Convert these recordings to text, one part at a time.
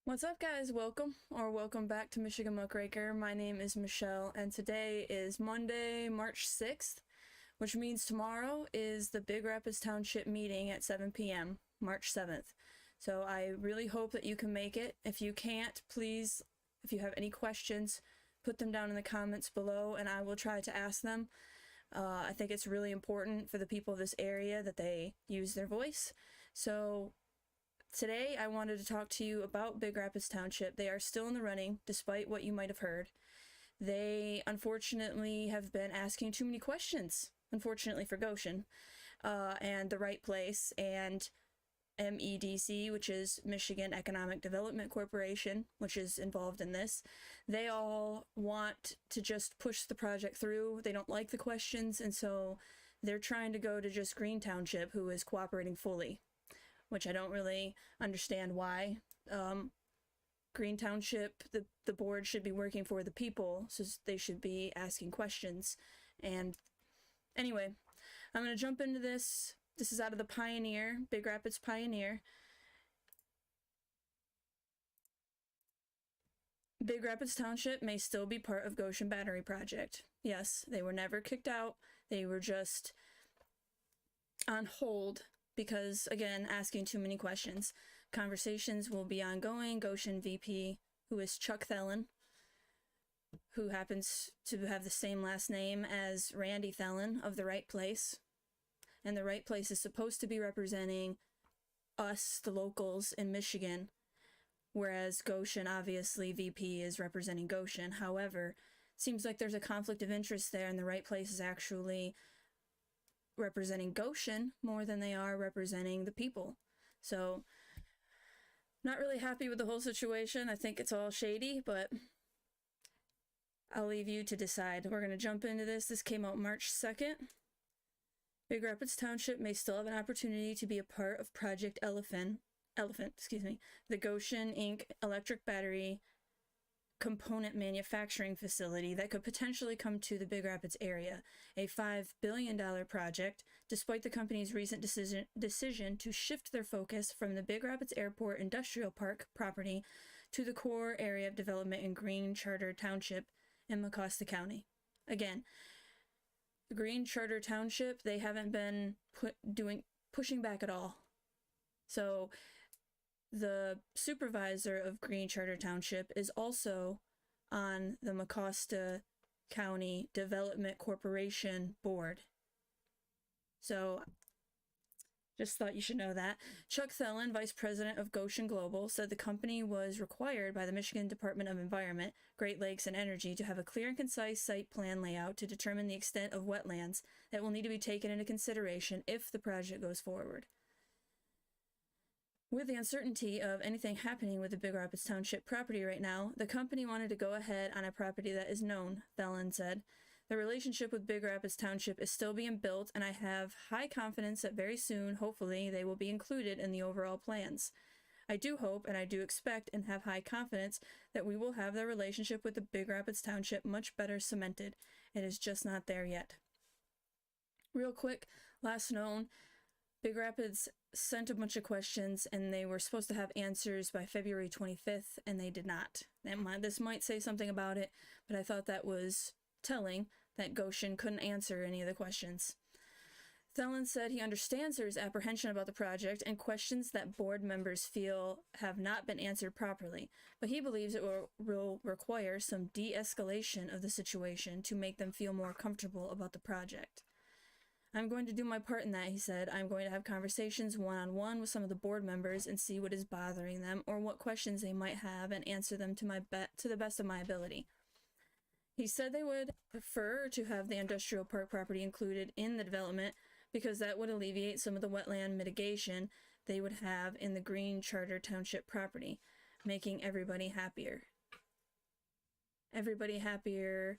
What's up, guys? Welcome back to Michigan Muckraker. My name is Michelle, and today is Monday, March 6th, which means tomorrow is the Big Rapids Township meeting at 7 p.m., March 7th. So I really hope that you can make it. If you can't, please, if you have any questions, put them down in the comments below, and I will try to ask them. I think it's really important for the people of this area that they use their voice. So today, I wanted to talk to you about Big Rapids Township. They are still in the running, despite what you might have heard. They, unfortunately, have been asking too many questions, unfortunately for Gotion, and the right place, and MEDC, which is Michigan Economic Development Corporation, which is involved in this. They all want to just push the project through. They don't like the questions, and so they're trying to go to just Green Township, who is cooperating fully, which I don't really understand why. Green Township, the board should be working for the people, so they should be asking questions. And anyway, I'm going to jump into this. This is out of the Pioneer, Big Rapids Pioneer. Big Rapids Township may still be part of Gotion Battery Project. Yes, they were never kicked out. They were just on hold because, again, asking too many questions. Conversations will be ongoing. Gotion VP, who is Chuck Thelen, who happens to have the same last name as Randy Thelen of The Right Place. And The Right Place is supposed to be representing us, the locals in Michigan, whereas Gotion, obviously, VP is representing Gotion. However, it seems like there's a conflict of interest there, and The Right Place is actually representing Gotion more than they are representing the people. So, not really happy with the whole situation. I think it's all shady, but I'll leave you to decide. We're going to jump into this. This came out March 2nd. Big Rapids Township may still have an opportunity to be a part of Project Elephant, the Gotion Inc. electric battery component manufacturing facility that could potentially come to the Big Rapids area, a $5 billion project, despite the company's recent decision to shift their focus from the Big Rapids Airport Industrial Park property to the core area of development in Green Charter Township in Mecosta County. Again, Green Charter Township, they haven't been pushing back at all. So the supervisor of Green Charter Township is also on the Mecosta County Development Corporation board. So just thought you should know that. Chuck Thelen, vice president of Gotion Global, said the company was required by the Michigan Department of Environment, Great Lakes, and Energy to have a clear and concise site plan layout to determine the extent of wetlands that will need to be taken into consideration if the project goes forward. With the uncertainty of anything happening with the Big Rapids Township property right now, the company wanted to go ahead on a property that is known, Thelen said. The relationship with Big Rapids Township is still being built, and I have high confidence that very soon, hopefully, they will be included in the overall plans. I do hope, and I do expect, and have high confidence that we will have the relationship with the Big Rapids Township much better cemented. It is just not there yet. Real quick, last known, Big Rapids sent a bunch of questions, and they were supposed to have answers by February 25th, and they did not. This might say something about it, but I thought that was telling that Gotion couldn't answer any of the questions. Thelen said he understands there is apprehension about the project and questions that board members feel have not been answered properly, but he believes it will require some de-escalation of the situation to make them feel more comfortable about the project. I'm going to do my part in that, he said. I'm going to have conversations one-on-one with some of the board members and see what is bothering them or what questions they might have and answer them to the best of my ability. He said they would prefer to have the industrial park property included in the development because that would alleviate some of the wetland mitigation they would have in the Green Charter Township property, making everybody happier. Everybody happier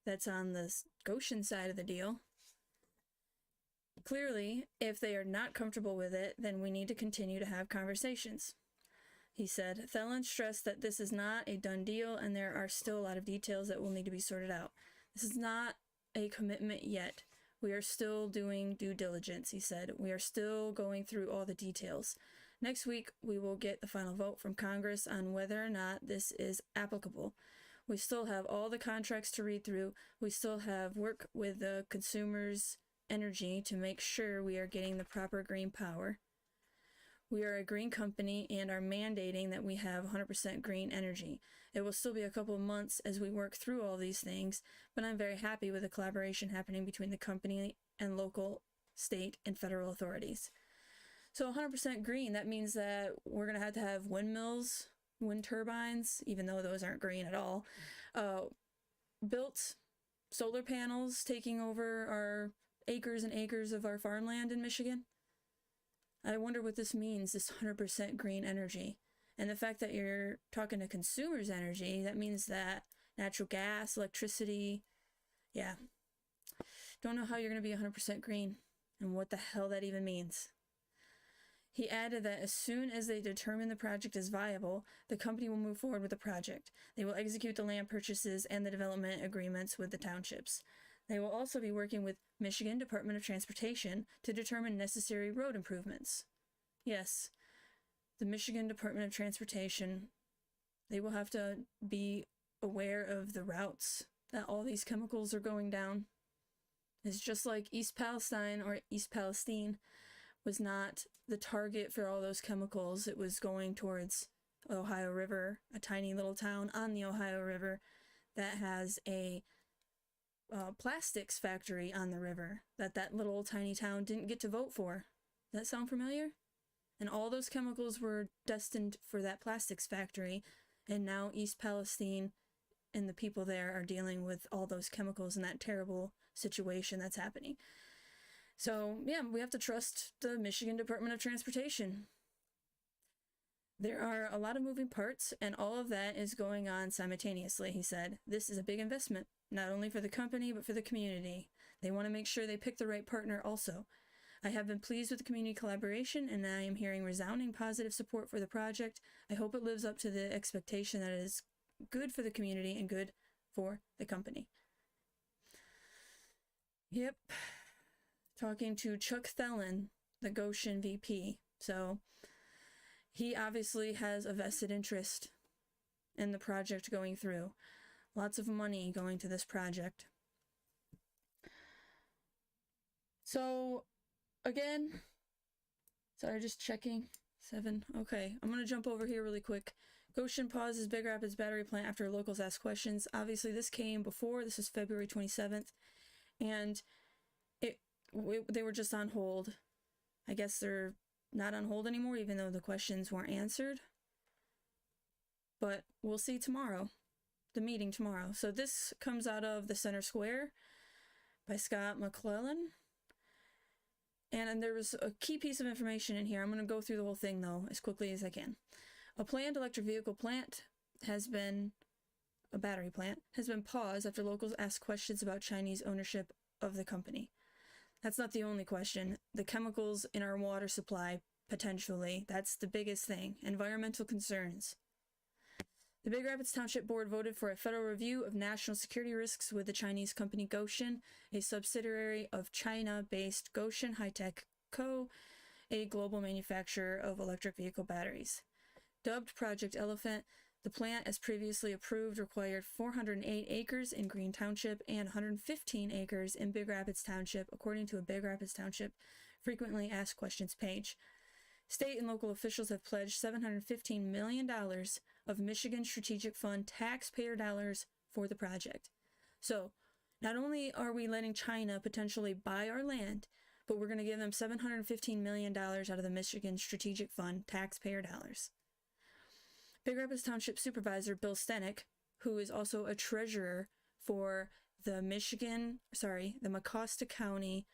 that's on the Gotion side of the deal. Clearly, if they are not comfortable with it, then we need to continue to have conversations. He said, Thelen stressed that this is not a done deal and there are still a lot of details that will need to be sorted out. This is not a commitment yet. We are still doing due diligence, he said. We are still going through all the details. Next week, we will get the final vote from Congress on whether or not this is applicable. We still have all the contracts to read through. We still have work with the consumers' energy to make sure we are getting the proper green power. We are a green company and are mandating that we have 100% green energy. It will still be a couple of months as we work through all these things, but I'm very happy with the collaboration happening between the company and local, state, and federal authorities. So 100% green, that means that we're going to have windmills, wind turbines, even though those aren't green at all, built solar panels taking over our acres and acres of our farmland in Michigan. I wonder what this means, this 100% green energy. And the fact that you're talking to consumers' energy, that means that natural gas, electricity, yeah. Don't know how you're going to be 100% green and what the hell that even means. He added that as soon as they determine the project is viable, the company will move forward with the project. They will execute the land purchases and the development agreements with the townships. They will also be working with Michigan Department of Transportation to determine necessary road improvements. Yes, the Michigan Department of Transportation, they will have to be aware of the routes that all these chemicals are going down. It's just like East Palestine was not the target for all those chemicals. It was going towards Ohio River, a tiny little town on the Ohio River that has a plastics factory on the river that little tiny town didn't get to vote for. Does that sound familiar? And all those chemicals were destined for that plastics factory, and now East Palestine and the people there are dealing with all those chemicals and that terrible situation that's happening. So, yeah, we have to trust the Michigan Department of Transportation. There are a lot of moving parts, and all of that is going on simultaneously, he said. This is a big investment, not only for the company, but for the community. They want to make sure they pick the right partner also. I have been pleased with the community collaboration, and I am hearing resounding positive support for the project. I hope it lives up to the expectation that it is good for the community and good for the company. Yep. Talking to Chuck Thelen, the Gotion VP. So he obviously has a vested interest in the project going through. Lots of money going to this project. So, again, sorry, just checking. 7. Okay, I'm going to jump over here really quick. Gotion pauses Big Rapids battery plant after locals ask questions. Obviously, this came before. This was February 27th. And they were just on hold. I guess they're not on hold anymore, even though the questions weren't answered. But we'll see tomorrow. The meeting tomorrow. So this comes out of the Center Square by Scott McClellan. And there was a key piece of information in here. I'm going to go through the whole thing, though, as quickly as I can. A planned electric vehicle plant a battery plant, has been paused after locals asked questions about Chinese ownership of the company. That's not the only question. The chemicals in our water supply, potentially, that's the biggest thing. Environmental concerns. The Big Rapids Township Board voted for a federal review of national security risks with the Chinese company Gotion, a subsidiary of China-based Gotion High-Tech Co., a global manufacturer of electric vehicle batteries. Dubbed Project Elephant, the plant, as previously approved, required 408 acres in Green Township and 115 acres in Big Rapids Township, according to a Big Rapids Township frequently asked questions page. State and local officials have pledged $715 million of Michigan Strategic Fund taxpayer dollars for the project. So, not only are we letting China potentially buy our land, but we're going to give them $715 million out of the Michigan Strategic Fund taxpayer dollars. Big Rapids Township Supervisor Bill Stenick, who is also a treasurer for the Mecosta County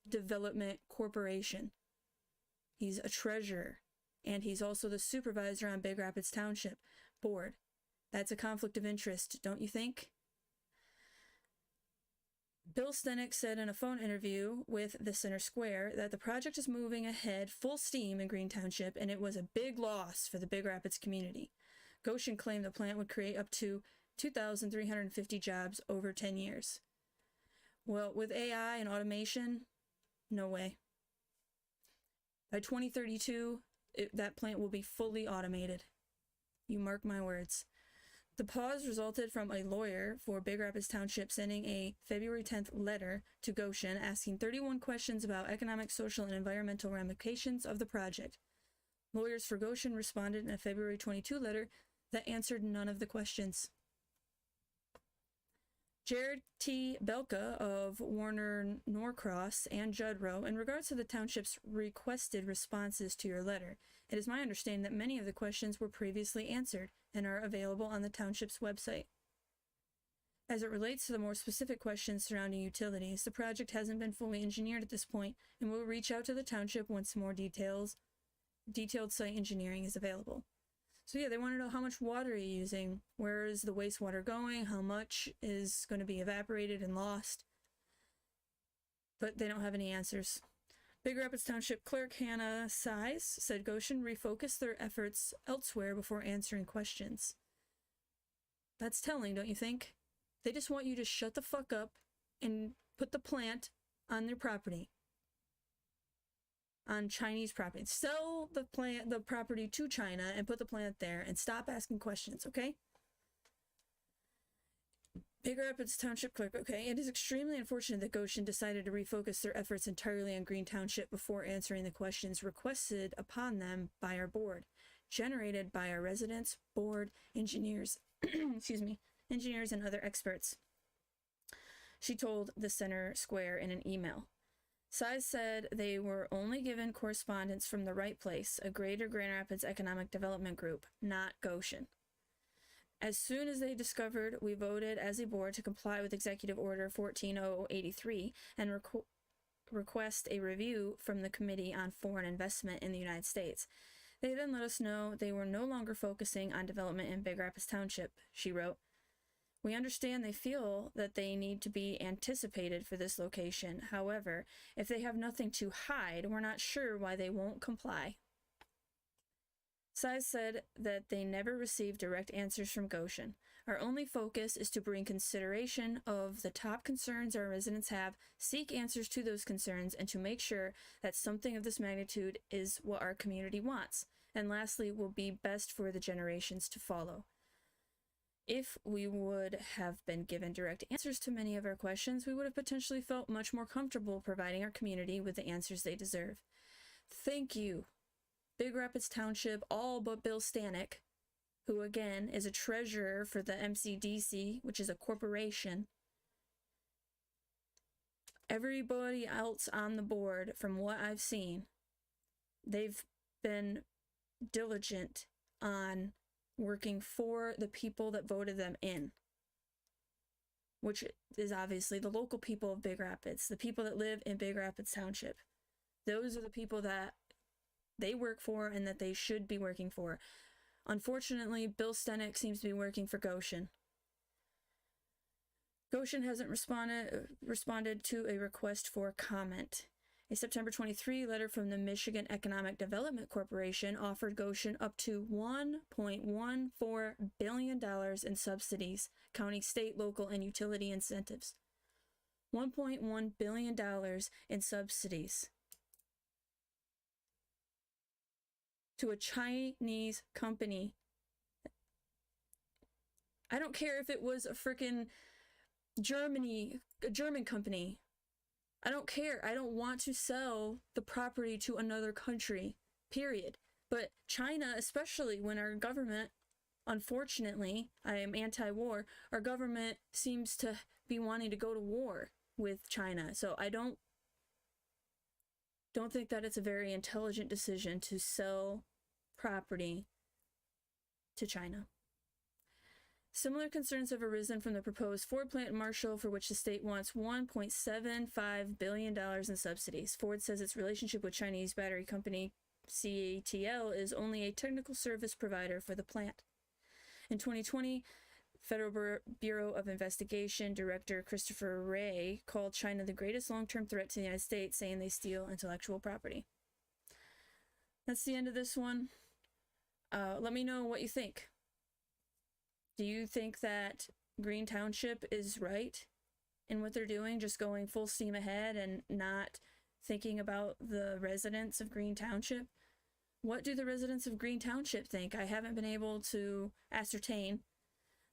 Development Corporation. He's a treasurer, and he's also the supervisor on Big Rapids Township Board. That's a conflict of interest, don't you think? Bill Stenick said in a phone interview with the Center Square that the project is moving ahead full steam in Green Township, and it was a big loss for the Big Rapids community. Gotion claimed the plant would create up to 2,350 jobs over 10 years. Well, with AI and automation, no way. By 2032, that plant will be fully automated. You mark my words. The pause resulted from a lawyer for Big Rapids Township sending a February 10th letter to Gotion asking 31 questions about economic, social, and environmental ramifications of the project. Lawyers for Gotion responded in a February 22 letter that answered none of the questions. Jared T. Belka of Warner Norcross and Judrow, in regards to the township's requested responses to your letter, it is my understanding that many of the questions were previously answered and are available on the township's website. As it relates to the more specific questions surrounding utilities, the project hasn't been fully engineered at this point, and we'll reach out to the township once more detailed site engineering is available. So yeah, they want to know how much water are you using, where is the wastewater going, how much is going to be evaporated and lost, but they don't have any answers. Big Rapids Township Clerk Hannah Size said Gotion refocused their efforts elsewhere before answering questions. That's telling, don't you think? They just want you to shut the fuck up and put the plant on their property. On Chinese property. Sell the property to China and put the plant there and stop asking questions, okay? Big Rapids Township Clerk, okay. It is extremely unfortunate that Gotion decided to refocus their efforts entirely on Green Township before answering the questions requested upon them by our board, generated by our residents, board, engineers, engineers and other experts. She told the Center Square in an email. Size said they were only given correspondence from the right place, a Greater Grand Rapids Economic Development Group, not Gotion. As soon as they discovered, we voted as a board to comply with Executive Order 140083 and request a review from the Committee on Foreign Investment in the United States. They then let us know they were no longer focusing on development in Big Rapids Township, she wrote. We understand they feel that they need to be anticipated for this location. However, if they have nothing to hide, we're not sure why they won't comply. Size said that they never received direct answers from Gotion. Our only focus is to bring consideration of the top concerns our residents have, seek answers to those concerns, and to make sure that something of this magnitude is what our community wants, and lastly, will be best for the generations to follow. If we would have been given direct answers to many of our questions, we would have potentially felt much more comfortable providing our community with the answers they deserve. Thank you, Big Rapids Township, all but Bill Stanek, who again is a treasurer for the MCDC, which is a corporation. Everybody else on the board, from what I've seen, they've been diligent on working for the people that voted them in, which is obviously the local people of Big Rapids, the people that live in Big Rapids Township. Those are the people that they work for and that they should be working for. Unfortunately, Bill Stanek seems to be working for Gotion. Gotion hasn't responded to a request for comment. A September 23 letter from the Michigan Economic Development Corporation offered Gotion up to $1.14 billion in subsidies, county, state, local, and utility incentives. $1.1 billion in subsidies to a Chinese company. I don't care if it was a frickin' a German company. I don't care. I don't want to sell the property to another country, period. But China, especially when our government, unfortunately, I am anti-war, our government seems to be wanting to go to war with China. So I don't think that it's a very intelligent decision to sell property to China. Similar concerns have arisen from the proposed Ford plant in Marshall, for which the state wants $1.75 billion in subsidies. Ford says its relationship with Chinese battery company CATL is only a technical service provider for the plant. In 2020, Federal Bureau of Investigation Director Christopher Wray called China the greatest long-term threat to the United States, saying they steal intellectual property. That's the end of this one. Let me know what you think. Do you think that Green Township is right in what they're doing, just going full steam ahead and not thinking about the residents of Green Township? what do the residents of Green Township think? I haven't been able to ascertain.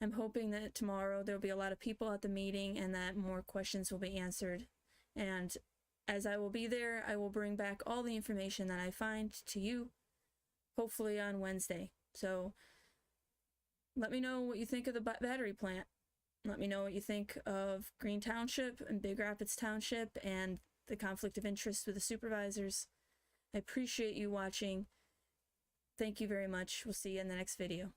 I'm hoping that tomorrow there'll be a lot of people at the meeting and that more questions will be answered. And as I will be there, I will bring back all the information that I find to you, hopefully on Wednesday. So let me know what you think of the battery plant. Let me know what you think of Green Township and Big Rapids Township and the conflict of interest with the supervisors. I appreciate you watching. Thank you very much. We'll see you in the next video.